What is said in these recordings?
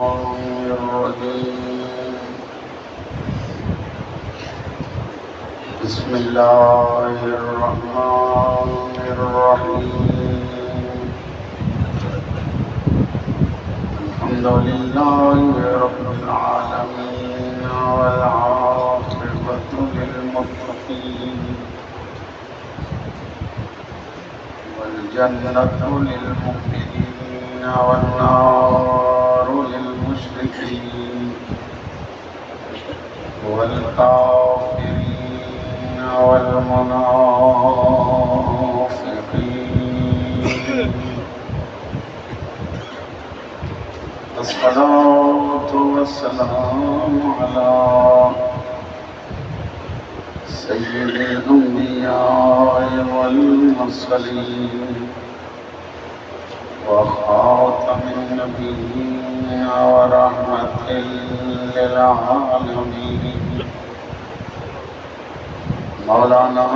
بسم الله الرحمن الرحيم الحمد لله رب العالمين والعاقبة للمتقين والجنة للمؤمنين والنار للمشركين والكافرين والمنافقين. الصلاة والسلام على سيد الأنبياء والمرسلين وخاتم النبيين ورحمة للعالمين مولانا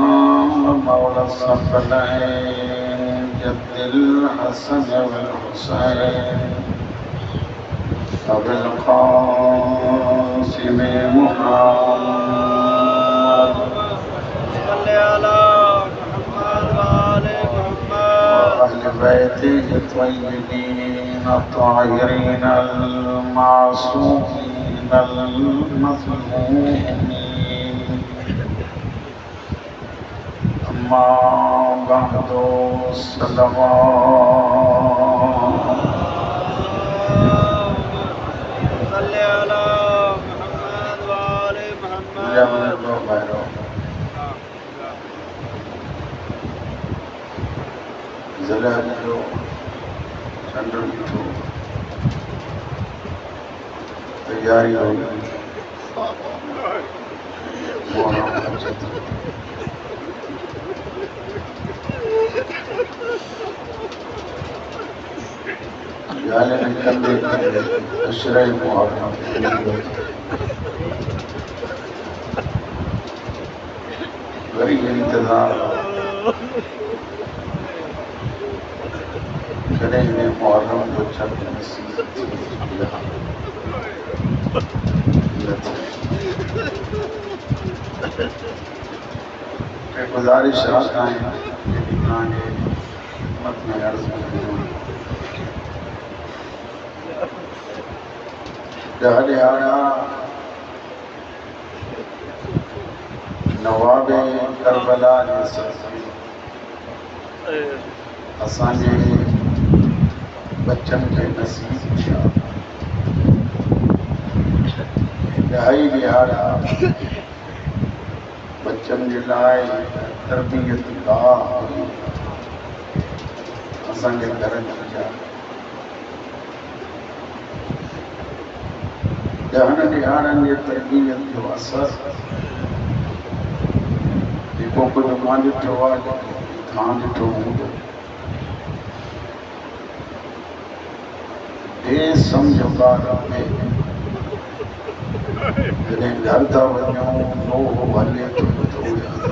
مولى الثقلين جد الحسن والحسين أبي القاسم محمد صل على محمد وآل محمد وأهل بيته الطيبين الطاهرين المعصومين المظلومين. أما بعد الصلوات صل على محمد وآل محمد. زلالو چندرو تیاری ہوگی محرم یالے نکل دے اشرے محرم بڑی انتظار کرے انہیں محرم کو چھٹ نصیب کہ گزارش آئیں آنے خدمت میں عرض کروں جہلے آیا نواب کربلا نے سرزمین اسانے بچن کے نصیب کیا دہائی لہارا بچن جلائے تربیت گاہ ہوئی اسانے گھرن کیا جہاں لہارن یہ تربیت جو اثر دیکھو کچھ مالی ٹھوا دھان ٹھو بے سمجھو کار میں جنہیں گھر دا ونیوں نو ہو بھلے تو بدھو جاتا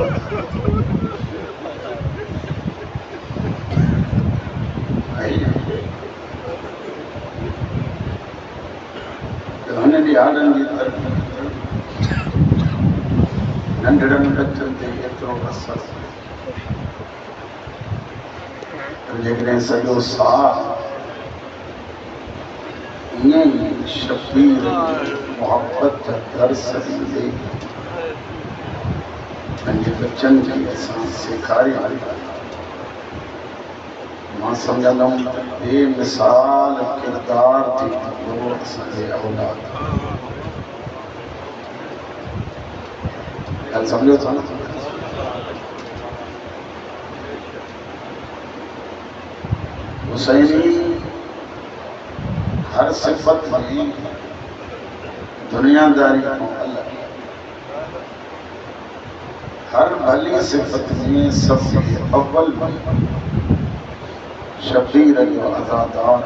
جہاں لہارن یہ تربیت ننڈڑن بچن تے ایترو اثر لیکن سجو ساتھ یہ شبیر محبت درس دے انجے بچن کی احسان سکھاری ماں سمجھا بے مثال کردار تھی وہ سنجھے اولاد کل سمجھو تھا نا حسینی ہر صفت میں دنیا داری کو الگ ہر بھلی صفت میں سب سے اول میں شبیر جو عزادار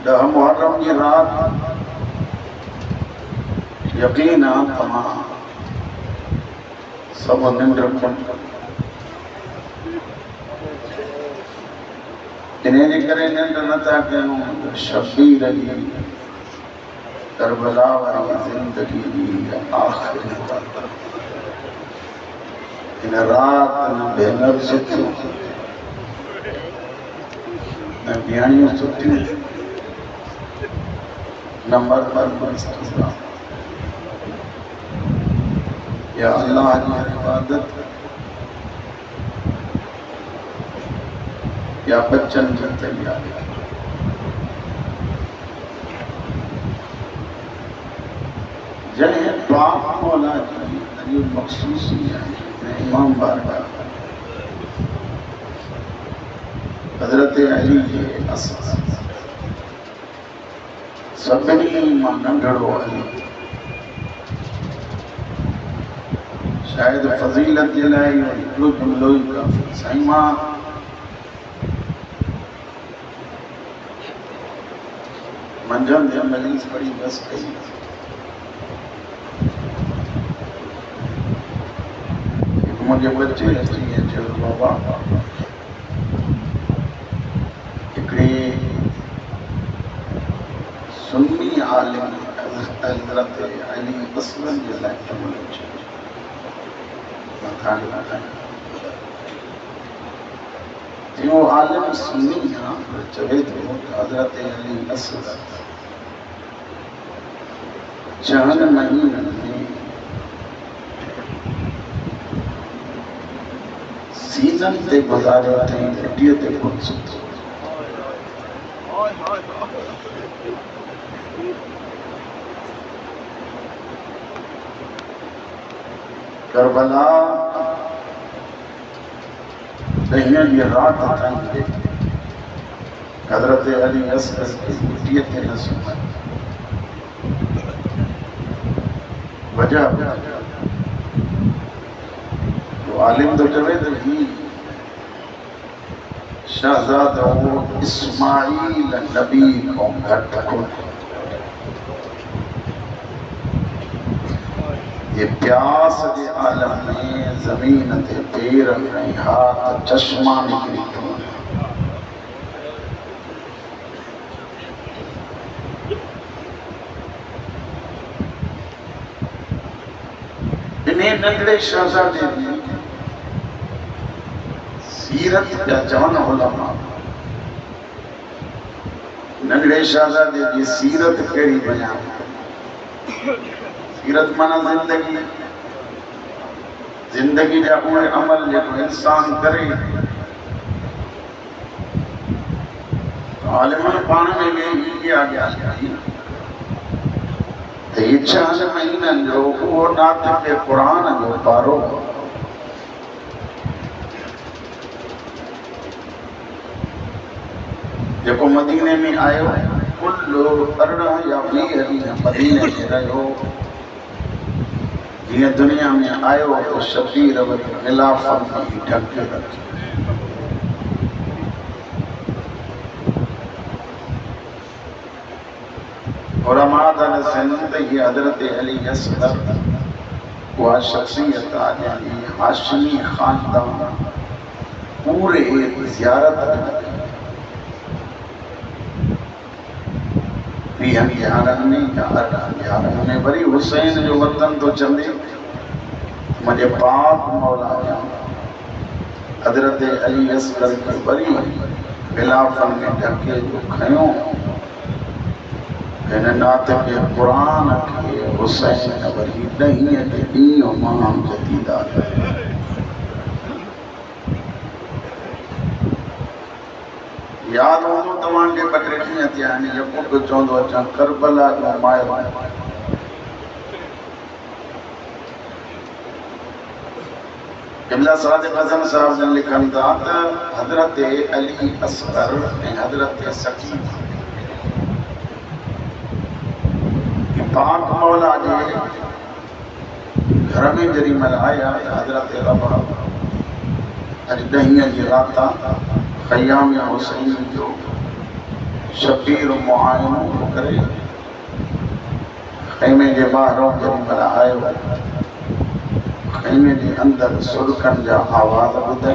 دہ محرم کی رات یقینا تمام سب ننڈ رکھن انہیں جی کرے نند نتا کہوں شبیر علی کربلا والی زندگی دی آخری وقت ان رات نہ بہنر ستیوں نہ بیانیوں ستیوں نہ مرد استثناء یا اللہ کی عبادت یا بچن کی تیاری جنہیں پاک مولا کی علی مخصوصی ہے امام بارگاہ حضرت علی کے اصغر سبنی مانگڑو علی شاید فضیلت جلائی اور جملوئی کا سائمہ منجم جب مجلس پڑی بس کئی مجھے بچے اچھی ہیں چل بابا اکڑی سنی عالم حضرت علی اصغر جلائے تمہیں چاہیے مطانے لگائیں جو عالم سنی ہیں چلے تو حضرت علی اصغر چہن مہینہ میں سیزن تے گزارے تھے ہٹیے تے کھل سکتے کربلا دہیاں یہ رات تھے حضرت علی اصغر کی ہٹیے تے نہ سکتے وجہ تو عالم تو جوید ہی شہزادہ وہ اسماعیل نبی کو گھٹ کو یہ پیاس دے عالم میں زمین تے پیر میں ہاتھ چشمہ نکلی تو انہیں نگڑے شہزادے دی سیرت کا جوان علماء نگڑے شہزادے دی سیرت کیڑی بیان سیرت مانا زندگی زندگی جا کوئی عمل جا کوئی انسان کرے تو عالمان پان میں گئی ہی آگیا یہ چاند مہینہ جو وہ ناطق قرآن جو پارو جب وہ مدینے میں آئے ہو کل ارڑا یا بھی مدینے میں رہے ہو یہ دنیا میں آئے ہو تو شبیر و خلافت میں ڈھک کے رکھے اور اماد علیہ سندھ یہ حضرت علی اصغر وہ شخصیت آجانی ہاشمی خاندان پورے زیارت بھی ہم یارن میں بری حسین جو وطن تو چندے مجھے پاک مولا جان حضرت علی اصغر کی بری خلافت میں ڈھکے جو کھیوں انہیں ناطق قرآن کے حسین نبری نہیں ہے کہ دین و مہم جدیدہ ہے یاد ہوں تو تمام کے بکرٹیاں تیانی جب کو چوندو اچھا کربلا جو مائے قبلہ صادق حسن صاحب نے لکھن دا حضرت علی اصغر حضرت سکین پاک مولا جے گھر میں جری ملائیا حضرت ربا دہیاں جی راتا خیام حسین جو شبیر معاین کرے خیمے جے باہروں جری ملائے خیمے جے اندر سرکن جا آواز بدھے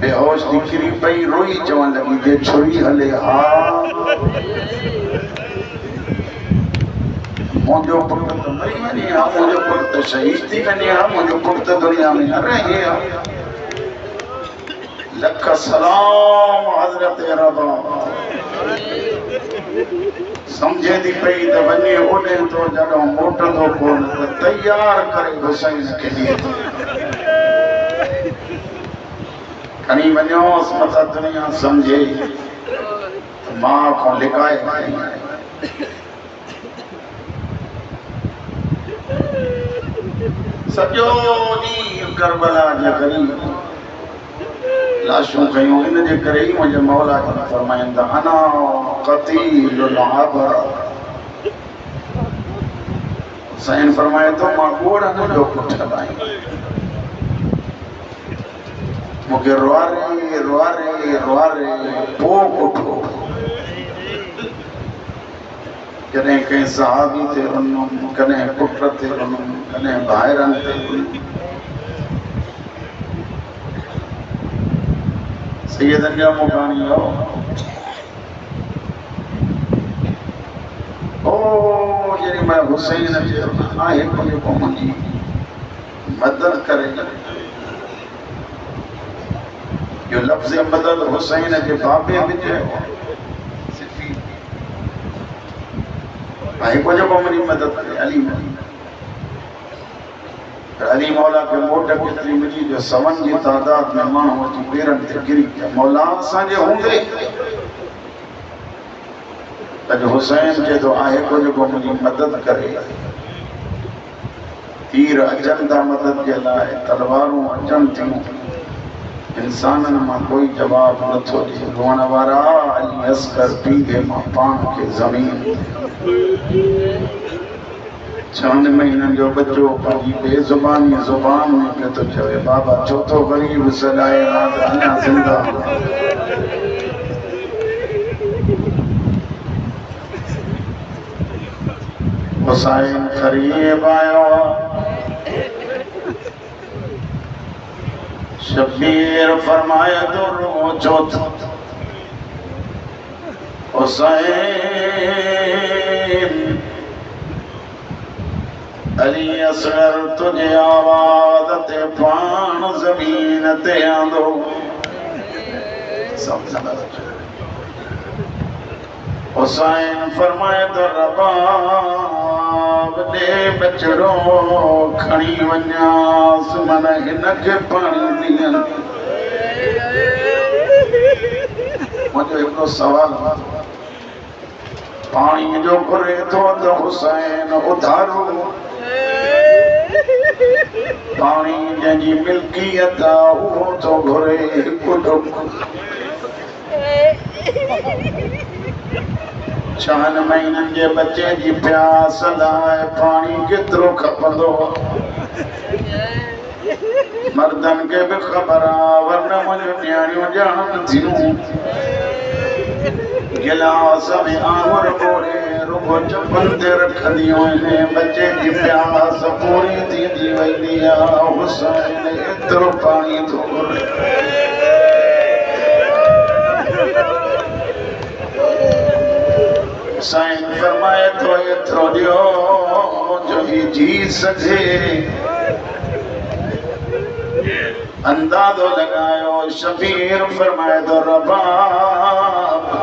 بے ہوش نکری پئی روئی چون لگی دے چھری ہلے ہاں مجھے پڑھتا تو مری منی ہاں مجھے پڑھتا شہید تھی منی ہاں مجھے پڑھتا دنیا میں نہ رہے ہاں لکھا سلام حضرت ربا سمجھے دی پئی تو بنی اوڑے تو جڑوں موٹا تو کون تیار کرے حسین کے لیے کھنی ونیو اس مطا دنیا سمجھے ماں کو لکھائے سجو دی کربلا جا غریب لاشوں کہیں ان جے کرے ہی مجھے مولا جا فرمائیں دا انا قتیل العبر حسین فرمائے تو ماں گوڑا نہ جو کچھ لائیں مجھے روارے پوک اٹھو کہیں کہیں صحابی تھے رنم کہیں پٹر تھے رنم کہیں بھائران تھے رنم سیدن جا مکانی ہو جنہی میں حسین اچھے آئے پڑے کو منی مدد کرے جو لفظ مدد حسین اچھے بابے بجے آئے کو جو منی مدد کرے علی منی علی مولا کے موٹا کتری ملی جو سون جی تعداد میں ماں ہوتی پیرن تے گری کیا مولا سانجے ہوں گے جو حسین کے تو آئے کو جو منی مدد کرے تیر اجن دا مدد کے لائے تلواروں اجن تھیں انسانن ماں کوئی جواب نہ تھو دی رونا وارا علی اصغر پیگے ماں پان کے زمین چاند مہینن جو بچو پاگی بے زبانی زبان میں کہ تو چوے بابا چوتھو غریب صدائے نادرانہ زندہ حسین قریب آیا شبیر فرمایا تو رو چوتھ حسین علی اصغر تجھے آواز تے پان زمین تے آندو حسین فرمائے تو رباب دے بچڑوں کھڑی ونیاس من ہنک پانی دین مجھے ایک سوال پانی جو کرے تو حسین ادھارو پانی جنجی ملکیت وہ تو گھرے کٹک چان مہینن جے بچے جی پیاس لائے پانی کترو کھپندو مردن کے بھی خبرہ ورنہ مجھے نیاریوں جان تھیوں گلاس میں آور بوڑے رکو چپن تے رکھ دیوں انہیں بچے جی پیاس پوری تھی دی وئی دیا حسین اترو پانی دھور حسین فرمائے تو اترو دیو جو ہی جی سکے اندازو لگایو شبیر فرمائے تو رباب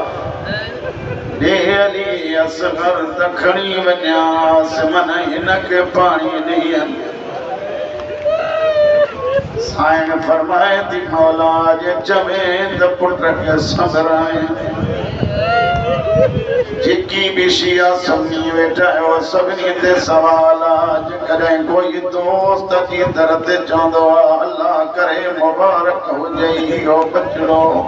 دے علی اصغر تکھنی ونیاس من ہنک پانی نہیں سائن فرمائے دی مولا جے چویں دا پٹر کے صبر آئیں جکی بھی شیعہ سنی بیٹھا ہے وہ سبنی تے سوال آج کریں کوئی دوست کی درد چاندو اللہ کرے مبارک ہو جائی ہو بچڑو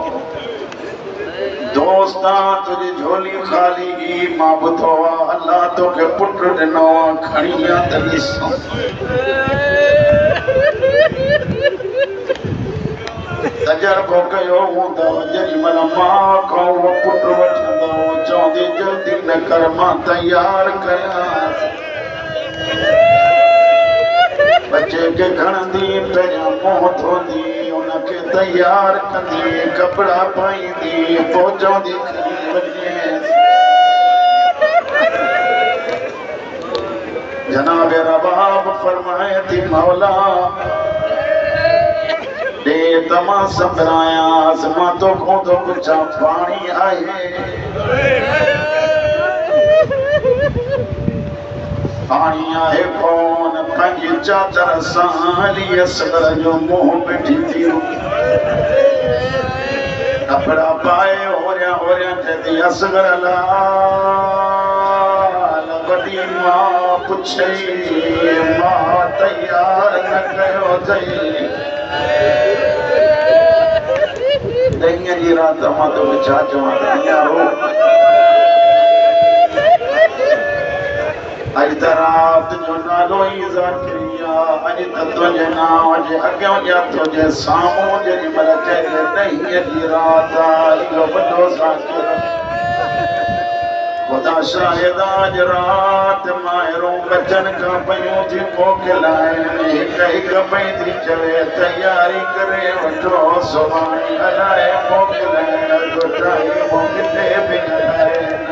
دوستان تجھے جھولی خالی گی معبود ہوا اللہ تو کے پٹر دنو کھڑیاں تلیسوں تجربو کہو ہوں دا جنی من ماں کھاؤ وہ پٹر وٹھندو چوندی جلدی نکر ماں تیار کیا بچے کے گھن دی پہنیا موت ہو دی انہ کے تیار کندی کپڑا پائی دی فوجوں دی کھڑی جناب رباب فرمائے تھی مولا دے تما سبرایا آزماتوں کو تو کچھ پانی آئے پانی آئے کون پنجی چادر سالی اصغر جو منہ بیٹھی تھی کپڑا پائے ہو رہا جدی اصغر بڑی ماں پچھئی ماں تیار نہ کہو تھی دنیا جی رات ماں تو بچا جوان دنیا رو اج ترات جو نالو ہی ذاکریا اج تتو جنا اج اگیوں جا تو جے ساموں جے ملکے نہیں جی رات آئیو بڑو ذاکر خدا شاہد آج رات مائروں بچن کا پیوں تھی موکلائیں ایک ایک پئی تھی چوے تیاری کرے وٹھو سوانی علائے موکلائیں دوٹائی موکلے بھی علائیں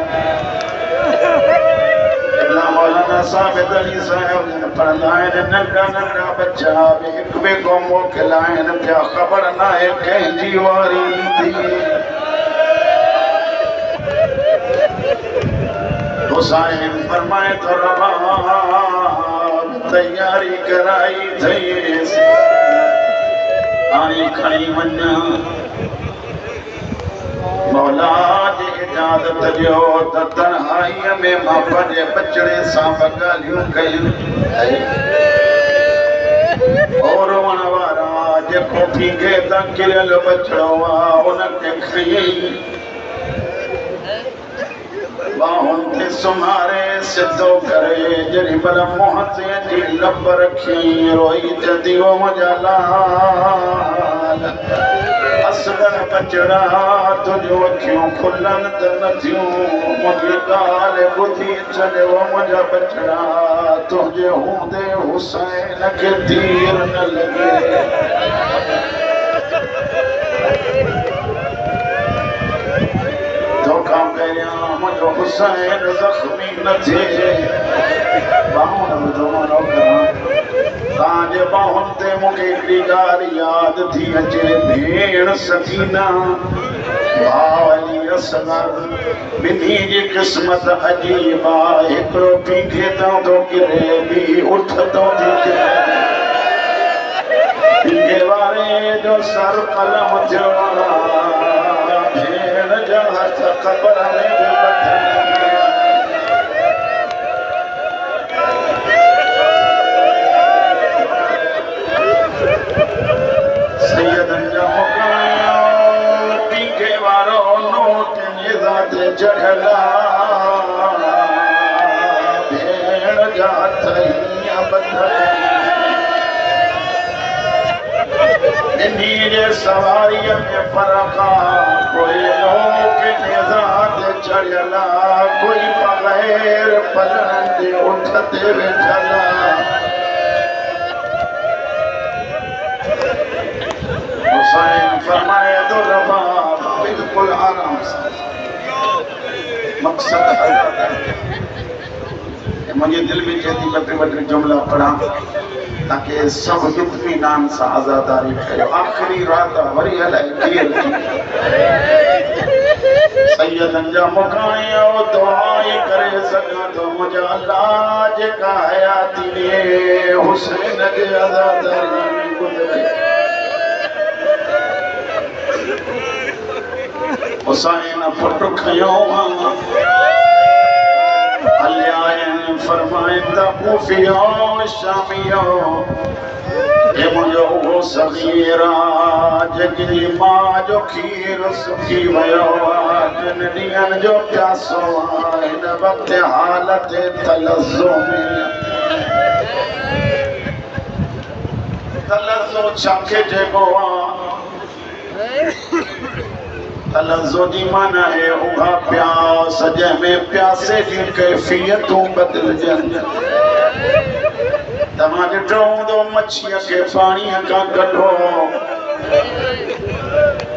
مولانا ثابت علی صاحب نے پڑھلائیں ننگا ننگا بچہ ایک بے کو موکلائیں پیا خبر نہ ہے کہیں جیواری تھی حسین فرمائے تو رباب تیاری کرائی تھی آنی کھڑی منہ مولا جی اجازت جو تنہائی میں ماں پڑے بچڑے سانپ گالیوں کہیں اور ونوارا جے کھوپی کے تنکلل بچڑوا انکے کھئیں باہن تے سمارے صدو کرے جری بلا محتے جی لب رکھی روئی جدیو مجالا اصغر بچڑا تجھو اکھیوں کھلن دنتیوں مجھے گالے بدھی چلے وہ مجھا بچڑا تجھے ہوں دے حسین کے تیر نہ لگے دھوکہ پیریاں مجھو حسین زخمی نہ تھے باہن بدھوانو کران تانجے باہن تے مکے گریگار یاد تھی اچے بھیڑ سکینہ بھاولی اصغر بنی جی قسمت عجیبہ ہکڑو پینکھے تاں تو گرے بھی اٹھ تو تھی گرے پینکھے بارے جو سر قلم جوڑا بھیڑ جہت قبر میں بھی بطن سیدن جا مقایا پینکے وارو نوٹ نظات جڑھلا بھیڑ جات ہی بدھر انہی سواری میں فرقا کوئی نوک نظات جڑھلا کوئی بغیر پلند اٹھتے وچھلا حسین فرمائے دو رباب بالکل آرام سے مقصد حضرت ہے مجھے دل میں چاہتی بٹے بٹے جملہ پڑھا تاکہ سب اطمینان سا آزاداری ہے آخری رات وری علیہ دیر کی سید انجا مکائیں او دعائی کرے سکا تو مجھے اللہ جے کا حیاتی لیے حسین کے آزاداری میں گزرے حسین پھٹ کھیوں علیائن فرمائیں تا کوفیوں شامیوں یہ مجھو وہ صغیرہ جگری ماں جو کھیر سکی ویو جنڈین جو پیاسو ان وقت حالت تلزو میں تلزو چھاکے جے گوان تلزو دی مانا ہے اوہا پیاس جے میں پیاسے دی کیفیتوں بدل جن تمہاں ڈٹھوں دو مچھیاں کے پانی کا گٹھو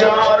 4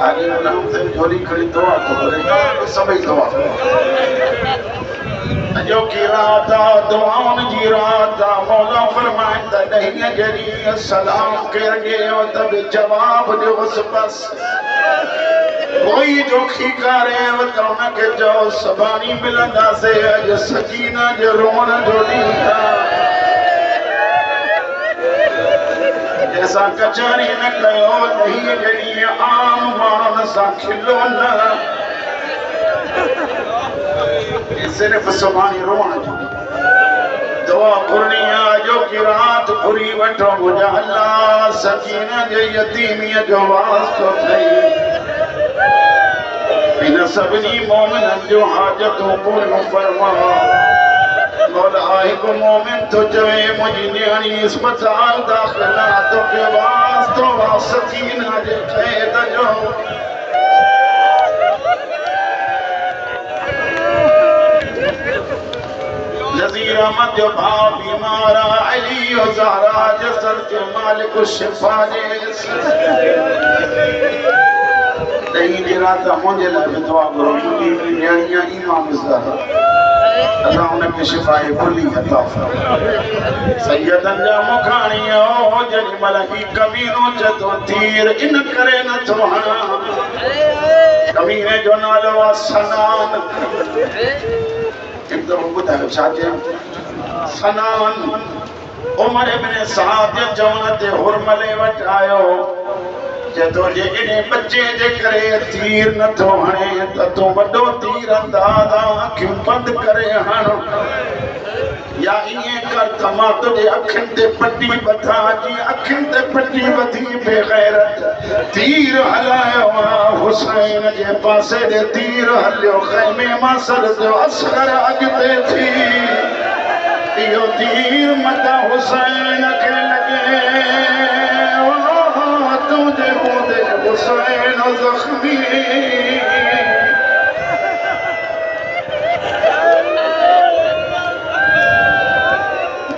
آجی غلام سے جھولی کھڑی دعا کو کرے سبھی دعا جو کی رات دعاؤں جی رات مولا فرمائندہ نہیں جری سلام کر گئے اور تب جواب جو اس پس کوئی جو کھیکارے وطاؤنا کے جو سبانی ملندہ سے اج سکینہ جو رونا جو دیتا جیسا کچاری نہ کہو نہیں جڑی عام مارن سا کھلونا صرف سبانی رونا جو دعا کرنی آجو کی رات پوری وٹھو مجھا اللہ سکینہ جو یتیمی جو واسطو تھئی ان سبنی مومن جو حاجتوں پورن فرما مولا آئی کو مومن تو جوے مجھے نیانی اسپتال داخلاتوں کے واسطوں سکینہ جو قید جو نظیر احمد جو بھاؤ بیمارا علی و زہرا جسر جو مالک الشفا جیس نہیں دی راتا مجھے لگے دعا کرو کیونکہ نیانیاں امام ازدہر اللہ انہیں کی شفائی کلی عطا فرما سیدن جا مکھانی او جنی ملکی کمینوں چتو تیر ان کرے نہ توہاں کمینے جو نالوا سنان ایک دفعہ بتا ہے چاہتے ہیں سنان عمر ابن سعاد جوانت حرملے وٹ آئیو جدو جے انہیں بچے جے کرے تیر نہ تو ہنے تو بڑو تیر اندازہ کیوں بند کرے ہنو یا یہ کر تما تجھے اکھن تے پٹی بتا جی اکھن تے پٹی بدھی بے غیرت تیر ہلائے حسین جے پاسے دے تیر ہلیو خیمے مصر جو اصغر اگتے تھی یہ تیر مدہ حسین کے لگے تجھے مودے حسین زخمی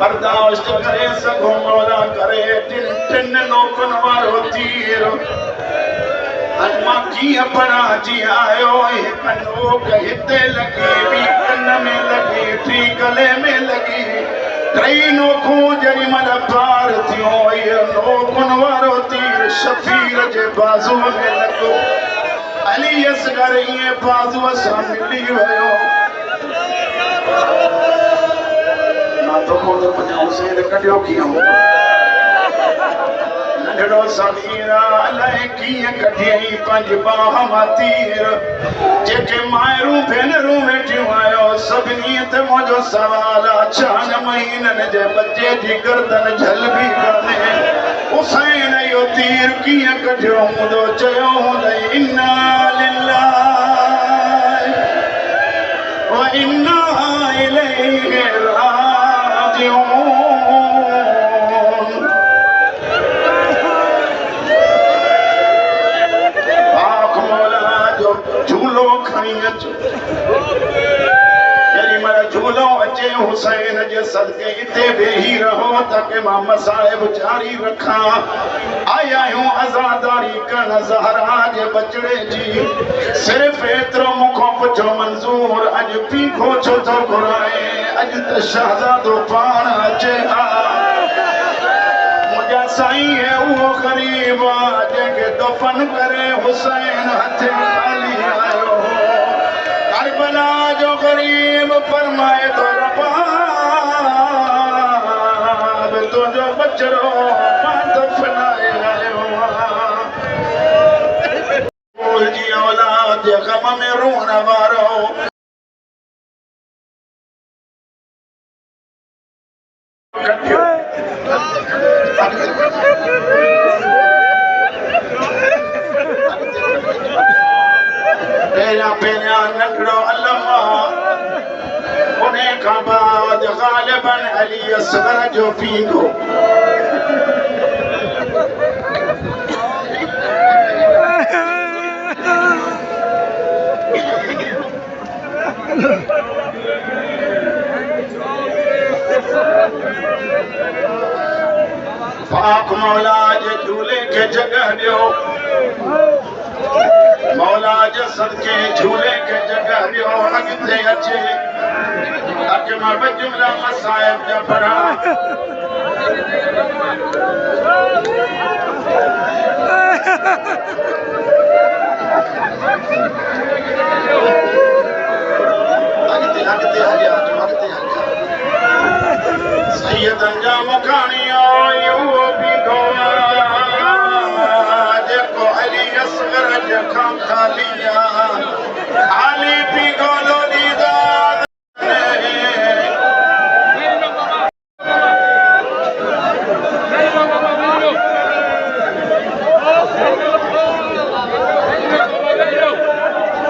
برداشت کرے سگو مولا کرے تن نوکن وارو تیر اجما کی اپنا جی آئیو ایک نوک ہتے لگی بھی کن میں لگی تھی گلے میں لگی کئی نوکوں جری مل پار تھیوں یہ نوکن وارو تیر شفیر جے بازو میں لگو علی اصغر یہ بازو اسا ملی ویو تو خود مجھے حسین کٹیو کیا ہوں نڈڑو صغیرہ علیہ کیا کٹیئی پنج باہم تیر جیکے مائروں بینروں بیٹھیوں آئیو سبنیت مجھو سوالا چان مہینن جے بچے جی گردن جھل بھی کرنے حسین ایو تیر کیا کٹیو ہوں دو چیو ہوں لئی انہا للہ و انہا الیہ پاک مولا جو جھولو کھنی اچھو یعنی میرا جھولو اچھے حسین جے صدقے اتے بے ہی رہو تاکہ ماما صاحب جاری رکھا آیا ہوں ازاداری کرنا زہرا جے بچڑے جی صرف اترو مکھو پچھو منظور اج پیکھو چھو تو گرائے اج تا شہزادو پان اچھے مجھا سائی ہے وہ غریب آجے کے دفن کرے حسین ہتھے خالی آئیو کربلا جو غریب فرمائے تو رباب تو جو بچڑو دفنائے آئیو بول جی اولاد غم میں رونا وارو پہلا نکڑو علماء انہیں کا بعد غالباً علی اصغر جو پیگو پاک مولا جے جھولے کے جگہ دیو مولا جو صدقے جھولے کے جگہ دیو اگتے اچھے اکمہ بجملہ مسائب جا پڑھا سید انجام مکانی آئیو بھی گوا جکو علی اصغر جکھام خالیا خالی بھی گولو لیداد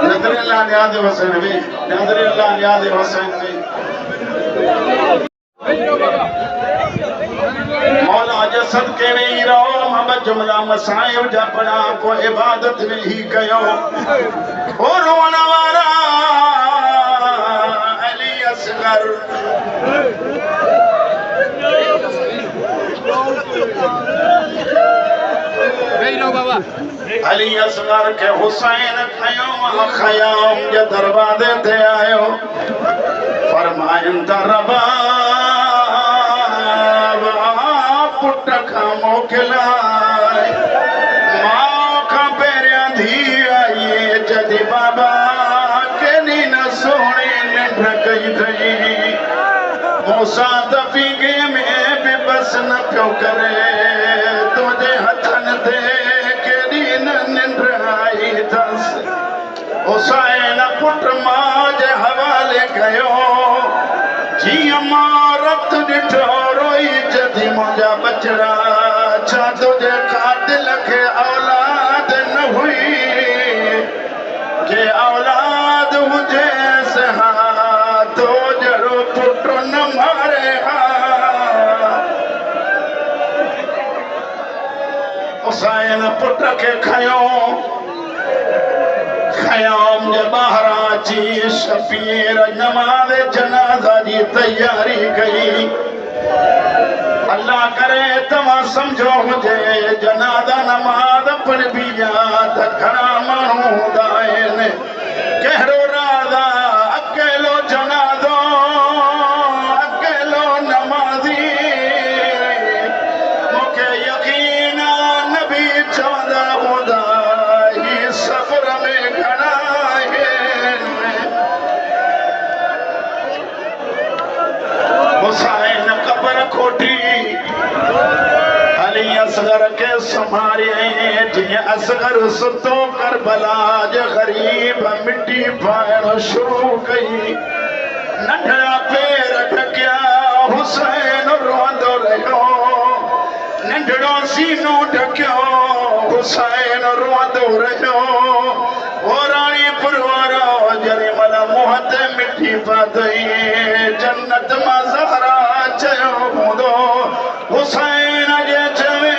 نظر اللہ نیاد حسین بھی نظر اللہ نیاد حسین بھی مولا جو صدقے میں رہو محمد جملہ مسائب جا پڑا کو عبادت میں ہی کہو اور ونوارا علی اصغر علی اصغر کے حسین خیام خیام جو دروازے تھے آئے فرمائن دربا پٹکا موکلائے ماں کا پیریاں دھی آئیے جدی بابا کے نین سونے نڈر گئی تھی موسیٰ دفیگے میں بھی بس نہ پیو کرے تجھے ہتھن دے کے نین نڈر آئی دس حسین پٹ ماں جے حوالے گئیو جی امارت ڈٹھو روئی جدی مجھا بچڑا چھا تجھے قاتل کے اولاد نہ ہوئی کہ اولاد مجھے سہا تو جڑو پٹ نہ مارے حسین پٹ کے کھیوں خیام جے باہرا چی شفیر نماز جنازہ جی تیاری گئی اللہ کرے تمہ سمجھو مجھے جنازہ نماز پڑھ بھی یاد کھڑا مانو دائن کہرو رازہ اکیلو جنازو اکیلو نمازی مکہ یقینا نبی چودہ خدا ہی صبر میں کھڑا ہے حسین قبر کھوٹی علی اصغر کے سمارے جی اصغر ستو کربلا جو غریب مٹی پائر شروع گئی نڈھڑا پیر ڈھکیا حسین روندو رہو نڈھڑو سینو ڈھکیو حسین روندو رہو ورانی پروارا جری ملا محت مٹی پاتئی جنت ما زہرا چیو بودو حسین جے چوے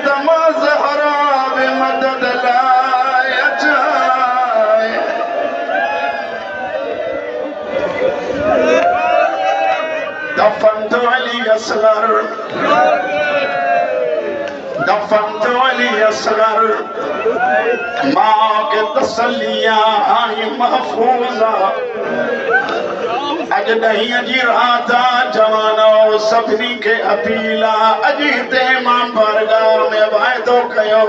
تما زہرا بے مدد لائے جائے دفن تو علی اصغر دفن تو علی اصغر ماں کے تسلیاں آئی محفوظہ اج نہیں جی راتا جوانو سبنی کے اپیلا اجیتے ماں برگاہ میں وائدو کہو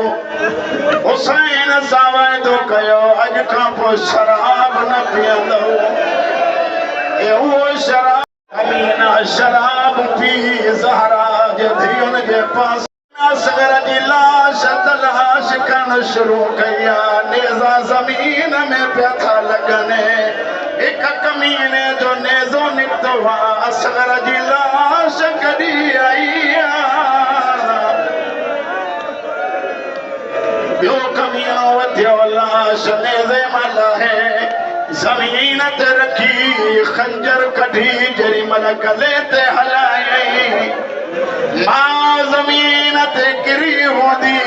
حسین سا وائدو کہو اج کا پو شراب نہ پیندو اے وہ شراب امینہ شراب پی زہرا جدھیون کے پاس اصغر جی لاش تلاش کن شروع کیا نیزہ زمین میں پیتھا لگنے ایک کمینے جو نیزو نکتوا اصغر جی لاش کڑی آئی بیو کمینو ودھیو لاش نیزے ملا ہے زمین تے رکھی خنجر کڑی جری ملک لیتے ہلائی ماں زمین تے گری ہو دی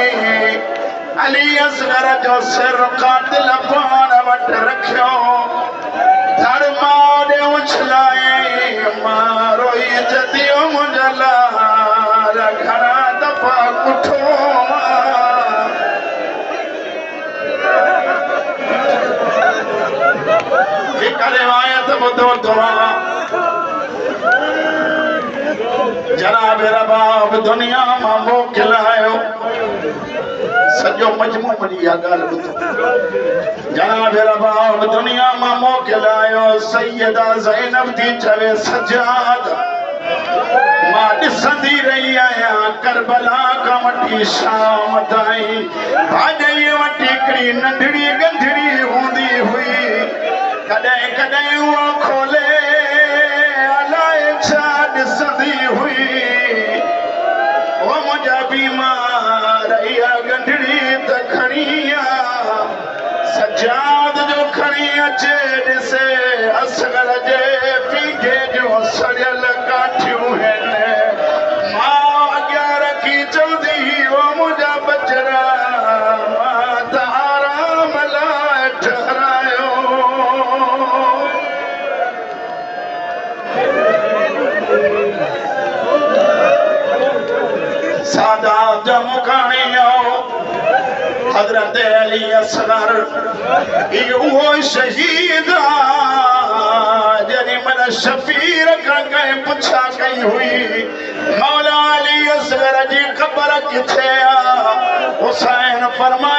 علی اصغر جو سر قاتل پان وٹ رکھو دھر ماں اچھلائے ماں روئی جدیو مجھلا رکھنا دفع کٹھو جناب رباب دنیا ماں موکل آئیو سجو مجموع مجھے گال بتو جناب رباب دنیا ماں موکل آئیو سیدہ زینب دی چوے سجاد ماں ڈسندی رہی آیا کربلا کا مٹی شام تائی بھاجئی مٹی کڑی ننڈڑی گندھڑی ہوندی ہوئی کدائیں کدائیں وہ کھولے علائے چھا ڈسندی ہوئی وہ مجھا بیمار رہیا گندھڑی تکھڑیا سجاد جو کھڑی اچے ڈسے اصغر جے پیگے جو سڑیل کاٹھیوں ہیں ماں اگیار کی چلدی وہ مجھا بچرا ماں تارا ملائے ٹھہرائیو سادات جمکانیوں حضرت علی اصغر یہ شہید جنہی من شفیر کا گئے پچھا گئی ہوئی مولا علی اصغر جی قبر کتھے حسین فرما